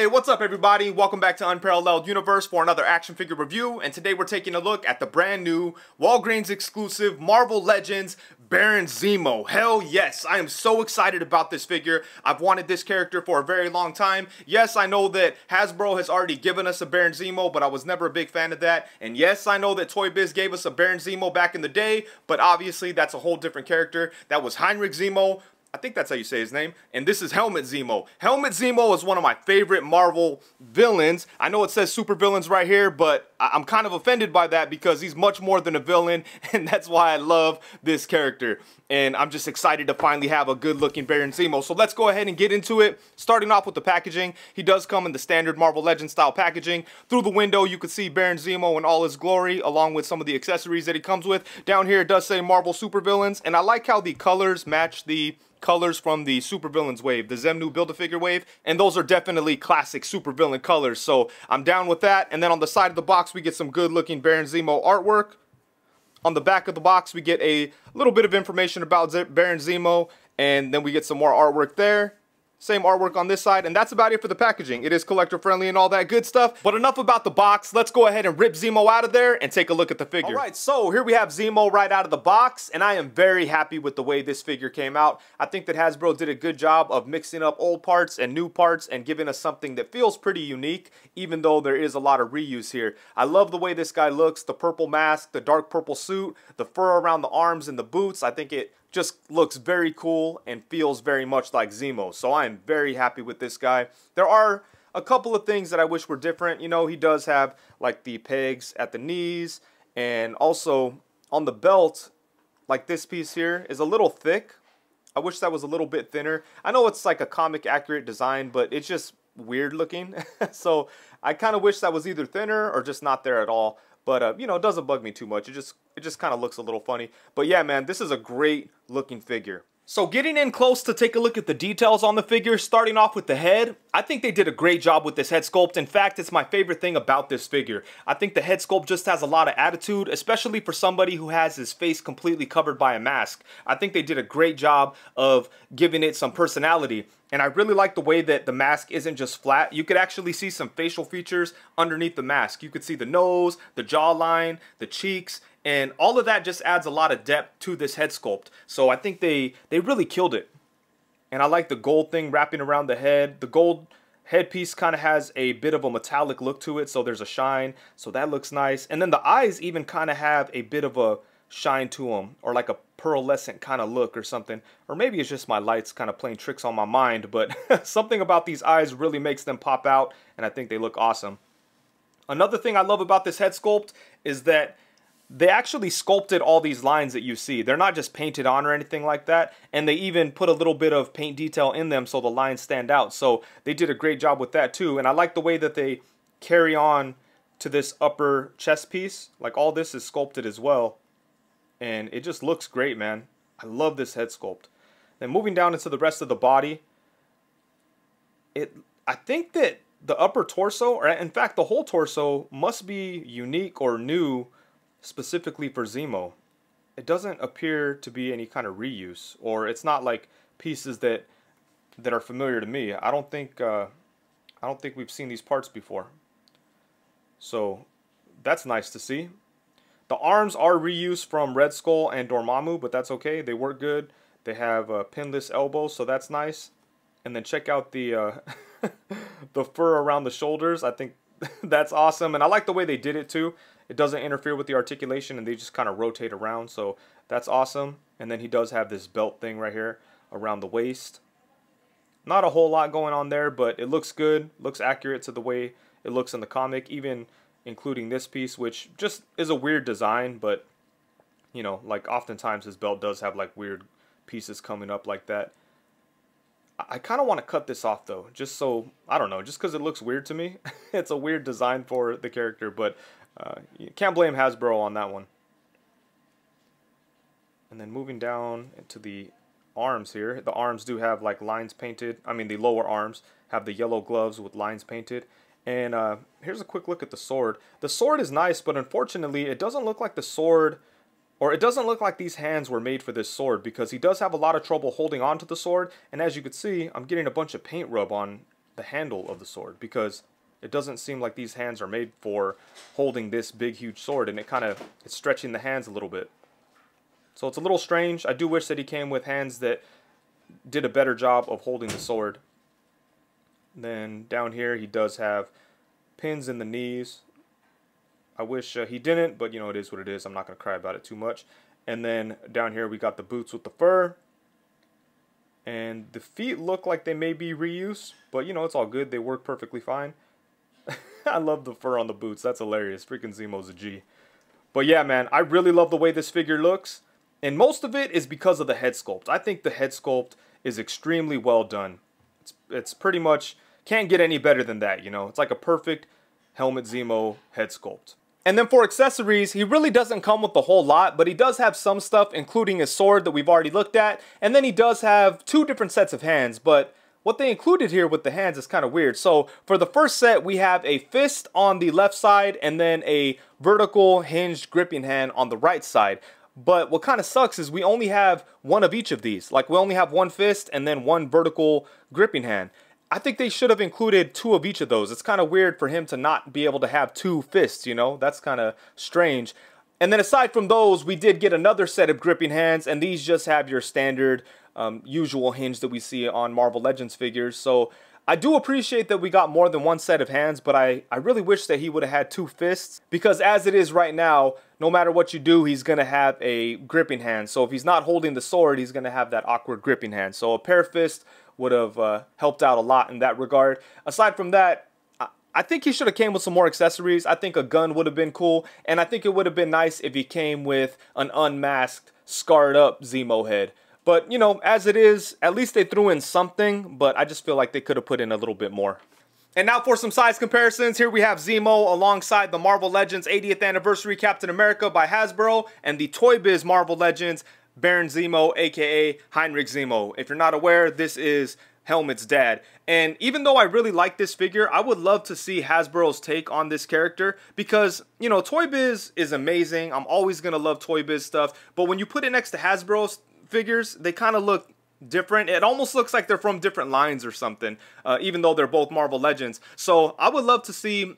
Hey, what's up everybody? Welcome back to Unparalleled Universe for another action figure review, and today we're taking a look at the brand new Walgreens exclusive Marvel Legends Baron Zemo. Hell yes, I am so excited about this figure. I've wanted this character for a very long time. Yes, I know that Hasbro has already given us a Baron Zemo, but I was never a big fan of that. And yes, I know that Toy Biz gave us a Baron Zemo back in the day, but obviously that's a whole different character. That was Heinrich Zemo. I think that's how you say his name. And this is Helmut Zemo. Helmut Zemo is one of my favorite Marvel villains. I know it says super villains right here, but I'm kind of offended by that because he's much more than a villain, and that's why I love this character. And I'm just excited to finally have a good looking Baron Zemo. So let's go ahead and get into it. Starting off with the packaging. He does come in the standard Marvel Legends style packaging. Through the window you can see Baron Zemo in all his glory, along with some of the accessories that he comes with. Down here it does say Marvel Super Villains, and I like how the colors match the colors from the supervillains wave, the Zemo Build-A-Figure wave, and those are definitely classic supervillain colors, so I'm down with that. And then on the side of the box we get some good looking Baron Zemo artwork. On the back of the box we get a little bit of information about Baron Zemo, and then we get some more artwork there. Same artwork on this side, and that's about it for the packaging. It is collector friendly and all that good stuff, but enough about the box. Let's go ahead and rip Zemo out of there and take a look at the figure. Alright, so here we have Zemo right out of the box, and I am very happy with the way this figure came out. I think that Hasbro did a good job of mixing up old parts and new parts and giving us something that feels pretty unique, even though there is a lot of reuse here. I love the way this guy looks, the purple mask, the dark purple suit, the fur around the arms and the boots. I think it just looks very cool and feels very much like Zemo. So I am very happy with this guy. There are a couple of things that I wish were different. You know, he does have like the pegs at the knees, and also on the belt, like this piece here is a little thick. I wish that was a little bit thinner. I know it's like a comic accurate design, but it's just weird looking. So I kind of wish that was either thinner or just not there at all. But, you know, it doesn't bug me too much. It just kind of looks a little funny. But yeah, man, this is a great looking figure. So getting in close to take a look at the details on the figure, starting off with the head, I think they did a great job with this head sculpt. In fact, it's my favorite thing about this figure. I think the head sculpt just has a lot of attitude, especially for somebody who has his face completely covered by a mask. I think they did a great job of giving it some personality. And I really like the way that the mask isn't just flat. You could actually see some facial features underneath the mask. You could see the nose, the jawline, the cheeks, and all of that just adds a lot of depth to this head sculpt. So I think they really killed it. And I like the gold thing wrapping around the head. The gold headpiece kind of has a bit of a metallic look to it, so there's a shine. So that looks nice. And then the eyes even kind of have a bit of a shine to them, or like a pearlescent kind of look or something. Or maybe it's just my lights kind of playing tricks on my mind, but something about these eyes really makes them pop out, and I think they look awesome. Another thing I love about this head sculpt is that they actually sculpted all these lines that you see. They're not just painted on or anything like that, and they even put a little bit of paint detail in them so the lines stand out. So they did a great job with that too, and I like the way that they carry on to this upper chest piece. Like all this is sculpted as well, and it just looks great, man. I love this head sculpt. Then moving down into the rest of the body, I think that the upper torso, or in fact the whole torso, must be unique or new specifically for Zemo. It doesn't appear to be any kind of reuse, or it's not like pieces that are familiar to me. I don't think we've seen these parts before. So that's nice to see. The arms are reused from Red Skull and Dormammu, but that's okay. They work good. They have pinless elbows, so that's nice. And then check out the the fur around the shoulders. I think that's awesome, and I like the way they did it too. It doesn't interfere with the articulation, and they just kind of rotate around, so that's awesome. And then he does have this belt thing right here around the waist. Not a whole lot going on there, but it looks good. Looks accurate to the way it looks in the comic, even including this piece, which just is a weird design, but you know, like oftentimes his belt does have like weird pieces coming up like that. I kind of want to cut this off though, just so, I don't know, just because it looks weird to me. It's a weird design for the character, but you can't blame Hasbro on that one. And then moving down into the arms here, the arms do have like lines painted. I mean, the lower arms have the yellow gloves with lines painted. And here's a quick look at the sword. The sword is nice, but unfortunately it doesn't look like the sword, or it doesn't look like these hands were made for this sword, because he does have a lot of trouble holding on to the sword. And as you can see, I'm getting a bunch of paint rub on the handle of the sword, because it doesn't seem like these hands are made for holding this big, huge sword, and it's stretching the hands a little bit. So it's a little strange. I do wish that he came with hands that did a better job of holding the sword. Then down here, he does have pins in the knees. I wish he didn't, but you know, it is what it is. I'm not going to cry about it too much. And then down here, we got the boots with the fur. And the feet look like they may be reuse, but you know, it's all good. They work perfectly fine. I love the fur on the boots. That's hilarious. Freaking Zemo's a G. But yeah, man, I really love the way this figure looks. And most of it is because of the head sculpt. I think the head sculpt is extremely well done. It's pretty much, can't get any better than that, you know. It's like a perfect Helmut Zemo head sculpt. And then for accessories, he really doesn't come with a whole lot, but he does have some stuff, including his sword that we've already looked at. And then he does have 2 different sets of hands, but what they included here with the hands is kind of weird. So for the first set, we have a fist on the left side and then a vertical hinged gripping hand on the right side. But what kind of sucks is we only have one of each of these. Like, we only have one fist and then one vertical gripping hand. I think they should have included 2 of each of those. It's kind of weird for him to not be able to have 2 fists, you know? That's kind of strange. And then aside from those, we did get another set of gripping hands, and these just have your standard usual hinge that we see on Marvel Legends figures. So I do appreciate that we got more than one set of hands, but I really wish that he would have had 2 fists, because as it is right now, no matter what you do, he's going to have a gripping hand. So if he's not holding the sword, he's going to have that awkward gripping hand. So a pair fist would have helped out a lot in that regard. Aside from that, I think he should have came with some more accessories. I think a gun would have been cool, and I think it would have been nice if he came with an unmasked, scarred up Zemo head. But, you know, as it is, at least they threw in something, but I just feel like they could have put in a little bit more. And now for some size comparisons. Here we have Zemo alongside the Marvel Legends 80th Anniversary Captain America by Hasbro and the Toy Biz Marvel Legends Baron Zemo, aka Heinrich Zemo. If you're not aware, this is Helmut's dad. And even though I really like this figure, I would love to see Hasbro's take on this character, because, you know, Toy Biz is amazing. I'm always going to love Toy Biz stuff. But when you put it next to Hasbro's figures, they kind of look different. It almost looks like they're from different lines or something, even though they're both Marvel Legends. So I would love to see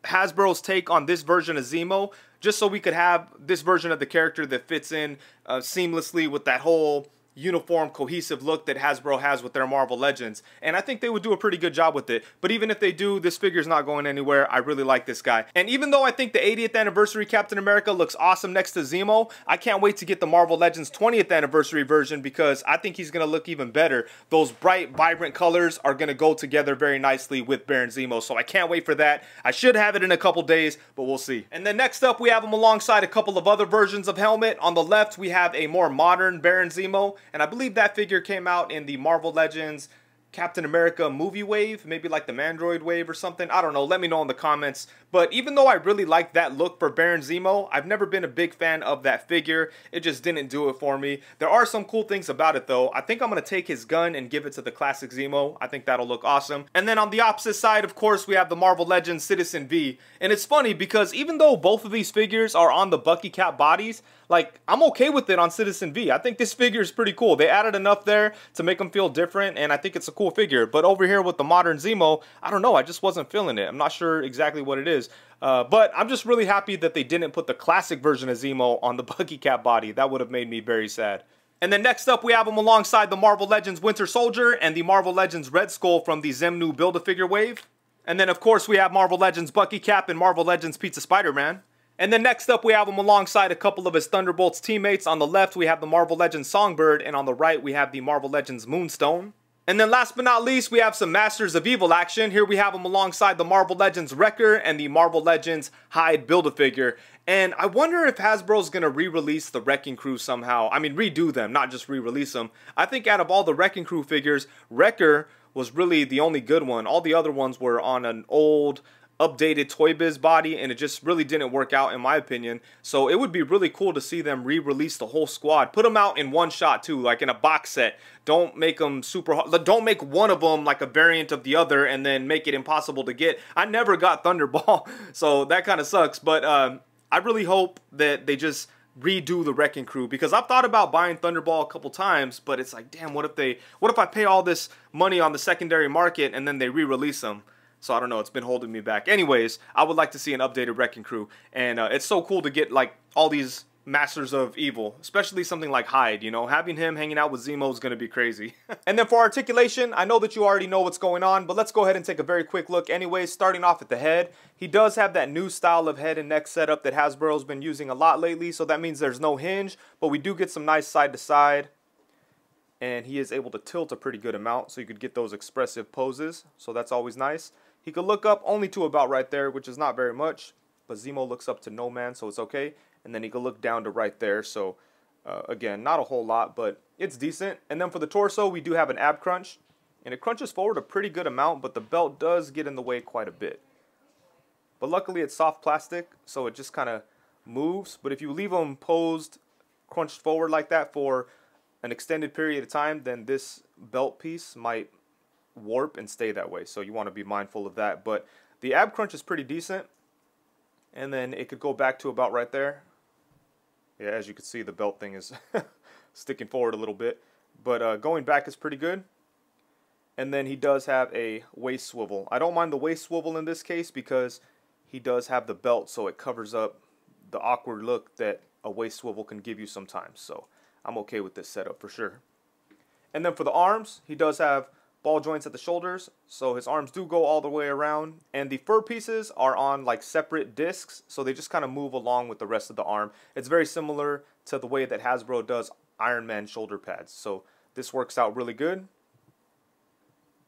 Hasbro's take on this version of Zemo, just so we could have this version of the character that fits in seamlessly with that whole uniform, cohesive look that Hasbro has with their Marvel Legends. And I think they would do a pretty good job with it. But even if they do, this figure's not going anywhere. I really like this guy. And even though I think the 80th Anniversary Captain America looks awesome next to Zemo, I can't wait to get the Marvel Legends 20th Anniversary version, because I think he's going to look even better. Those bright, vibrant colors are going to go together very nicely with Baron Zemo. So I can't wait for that. I should have it in a couple days, but we'll see. And then next up, we have him alongside a couple of other versions of Helmut. On the left, we have a more modern Baron Zemo. And I believe that figure came out in the Marvel Legends Captain America movie wave, maybe like the Mandroid wave or something. I don't know. Let me know in the comments. But even though I really like that look for Baron Zemo, I've never been a big fan of that figure. It just didn't do it for me. There are some cool things about it though. I think I'm going to take his gun and give it to the classic Zemo. I think that'll look awesome. And then on the opposite side, of course, we have the Marvel Legends Citizen V. And it's funny because even though both of these figures are on the Bucky Cap bodies, like, I'm okay with it on Citizen V. I think this figure is pretty cool. They added enough there to make him feel different, and I think it's a cool figure. But over here with the modern Zemo, I don't know. I just wasn't feeling it. I'm not sure exactly what it is. But I'm just really happy that they didn't put the classic version of Zemo on the Bucky Cap body. That would have made me very sad. And then next up, we have him alongside the Marvel Legends Winter Soldier and the Marvel Legends Red Skull from the Zemo Build-A-Figure wave. And then, of course, we have Marvel Legends Bucky Cap and Marvel Legends Pizza Spider-Man. And then next up, we have him alongside a couple of his Thunderbolts teammates. On the left, we have the Marvel Legends Songbird, and on the right, we have the Marvel Legends Moonstone. And then last but not least, we have some Masters of Evil action. Here we have him alongside the Marvel Legends Wrecker and the Marvel Legends Hyde Build-A-Figure. And I wonder if Hasbro's going to re-release the Wrecking Crew somehow. I mean, redo them, not just re-release them. I think out of all the Wrecking Crew figures, Wrecker was really the only good one. All the other ones were on an old, updated Toy Biz body, and it just really didn't work out in my opinion. So it would be really cool to see them re-release the whole squad. Put them out in one shot too, like in a box set. Don't make them super hard. Don't make one of them like a variant of the other and then make it impossible to get. I never got Thunderball, so that kind of sucks. But I really hope that they just redo the Wrecking Crew, because I've thought about buying Thunderball a couple times, but it's like, damn, what if I pay all this money on the secondary market and then they re-release them? So I don't know, it's been holding me back. Anyways, I would like to see an updated Wrecking Crew, and it's so cool to get like all these Masters of Evil, especially something like Hyde, you know, having him hanging out with Zemo is going to be crazy. And then for Articulation, I know that you already know what's going on, but let's go ahead and take a very quick look. Anyways, starting off at the head, he does have that new style of head and neck setup that Hasbro's been using a lot lately, so that means there's no hinge, but we do get some nice side to side, and he is able to tilt a pretty good amount, so you could get those expressive poses, so that's always nice. He could look up only to about right there, which is not very much, but Zemo looks up to no man, so it's okay. And then he could look down to right there, so again, not a whole lot, but it's decent. And then for the torso, we do have an ab crunch, and it crunches forward a pretty good amount, but the belt does get in the way quite a bit. But luckily it's soft plastic, so it just kind of moves. But if you leave them posed, crunched forward like that for an extended period of time, then this belt piece might warp and stay that way, so you want to be mindful of that. But the ab crunch is pretty decent, and then it could go back to about right there. Yeah, as you can see, the belt thing is sticking forward a little bit, but going back is pretty good. And then he does have a waist swivel. I don't mind the waist swivel in this case because he does have the belt, so it covers up the awkward look that a waist swivel can give you sometimes, so I'm okay with this setup for sure. And then for the arms, he does have ball joints at the shoulders, so his arms do go all the way around, and the fur pieces are on like separate discs, so they just kind of move along with the rest of the arm. It's very similar to the way that Hasbro does Iron Man shoulder pads, so this works out really good.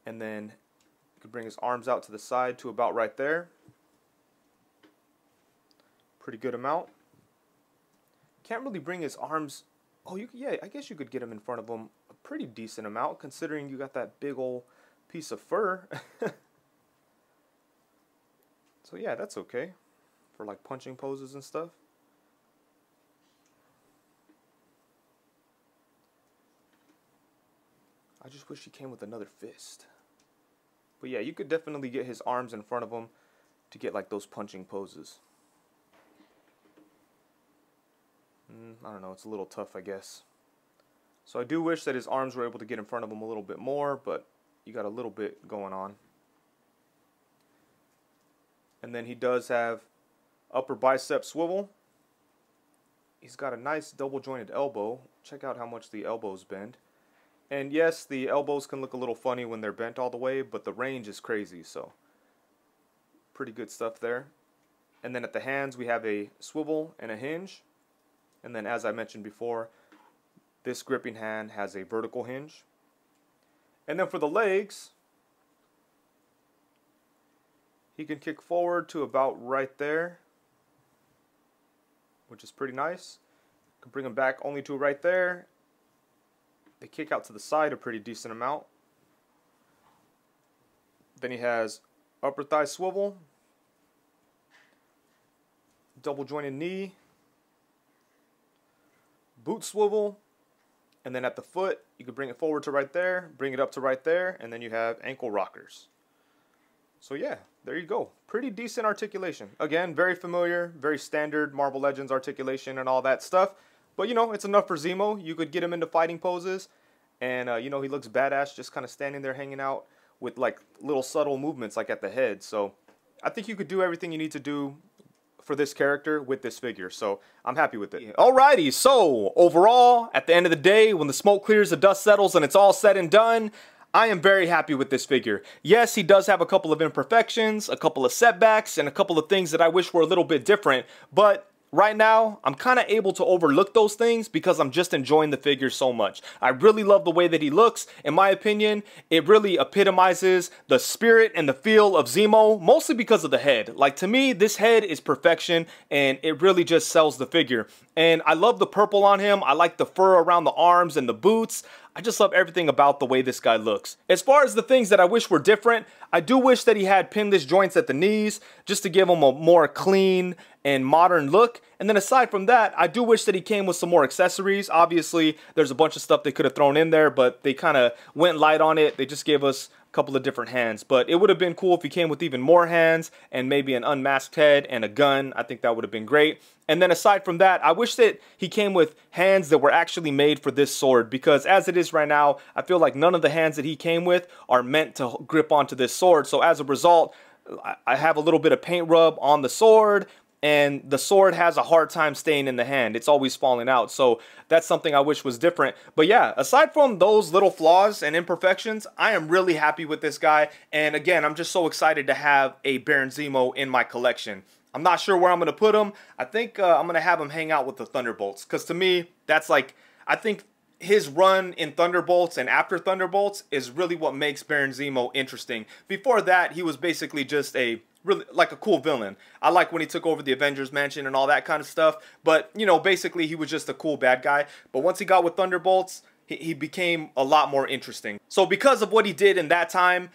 And then you can bring his arms out to the side to about right there. Pretty good amount. Can't really bring his arms. Oh, yeah, I guess you could get him in front of him a pretty decent amount, considering you got that big old piece of fur. So yeah, that's okay for like punching poses and stuff. I just wish he came with another fist. But yeah, you could definitely get his arms in front of him to get like those punching poses. I don't know, it's a little tough, I guess. So I do wish that his arms were able to get in front of him a little bit more, but you got a little bit going on. And then he does have upper bicep swivel. He's got a nice double jointed elbow. Check out how much the elbows bend. And yes, the elbows can look a little funny when they're bent all the way, but the range is crazy, so pretty good stuff there. And then at the hands, we have a swivel and a hinge. And then, as I mentioned before, this gripping hand has a vertical hinge. And then for the legs, he can kick forward to about right there, which is pretty nice. Can bring him back only to right there. They kick out to the side a pretty decent amount. Then he has upper thigh swivel, double jointed knee, boot swivel, and then at the foot, you can bring it forward to right there, bring it up to right there, and then you have ankle rockers. So yeah, there you go. Pretty decent articulation. Again, very familiar, very standard Marvel Legends articulation and all that stuff. But you know, it's enough for Zemo. You could get him into fighting poses, and you know, he looks badass just kind of standing there hanging out with like little subtle movements like at the head. So I think you could do everything you need to do for this character with this figure, so I'm happy with it. Alrighty, so overall, at the end of the day, when the smoke clears, the dust settles, and it's all said and done, I am very happy with this figure. Yes, he does have a couple of imperfections, a couple of setbacks, and a couple of things that I wish were a little bit different, but right now, I'm kind of able to overlook those things because I'm just enjoying the figure so much. I really love the way that he looks. In my opinion, it really epitomizes the spirit and the feel of Zemo, mostly because of the head. Like, to me, this head is perfection, and it really just sells the figure. And I love the purple on him. I like the fur around the arms and the boots. I just love everything about the way this guy looks. As far as the things that I wish were different, I do wish that he had pinless joints at the knees just to give him a more clean and modern look. And then aside from that, I do wish that he came with some more accessories. Obviously, there's a bunch of stuff they could have thrown in there, but they kind of went light on it. They just gave us couple of different hands. But it would have been cool if he came with even more hands and maybe an unmasked head and a gun. I think that would have been great. And then aside from that, I wish that he came with hands that were actually made for this sword, because as it is right now, I feel like none of the hands that he came with are meant to grip onto this sword. So as a result, I have a little bit of paint rub on the sword, and the sword has a hard time staying in the hand. It's always falling out. So that's something I wish was different. But yeah, aside from those little flaws and imperfections, I am really happy with this guy. And again, I'm just so excited to have a Baron Zemo in my collection. I'm not sure where I'm going to put him. I think I'm going to have him hang out with the Thunderbolts, because to me, that's like, I think his run in Thunderbolts and after Thunderbolts is really what makes Baron Zemo interesting. Before that, he was basically just a really like a cool villain. I like when he took over the Avengers Mansion and all that kind of stuff, but you know, basically he was just a cool bad guy. But once he got with Thunderbolts, he became a lot more interesting. So because of what he did in that time,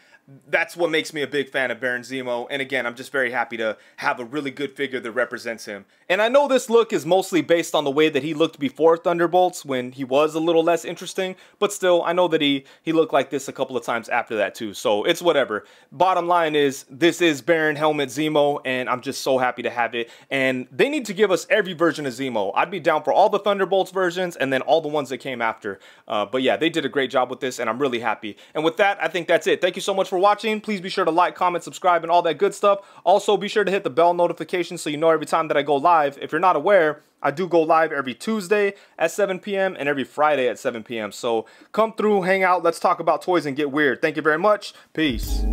that's what makes me a big fan of Baron Zemo. And again, I'm just very happy to have a really good figure that represents him. And I know this look is mostly based on the way that he looked before Thunderbolts, when he was a little less interesting, but still, I know that he looked like this a couple of times after that too, so it's whatever. Bottom line is, this is Baron Helmut Zemo, and I'm just so happy to have it. And they need to give us every version of Zemo. I'd be down for all the Thunderbolts versions, and then all the ones that came after. But yeah, they did a great job with this, and I'm really happy. And with that, I think that's it. Thank you so much for watching. Please be sure to like, comment, subscribe, and all that good stuff. Also, be sure to hit the bell notification so you know every time that I go live. If you're not aware, I do go live every Tuesday at 7 p.m. and every Friday at 7 p.m. So come through, hang out, let's talk about toys and get weird. Thank you very much. Peace.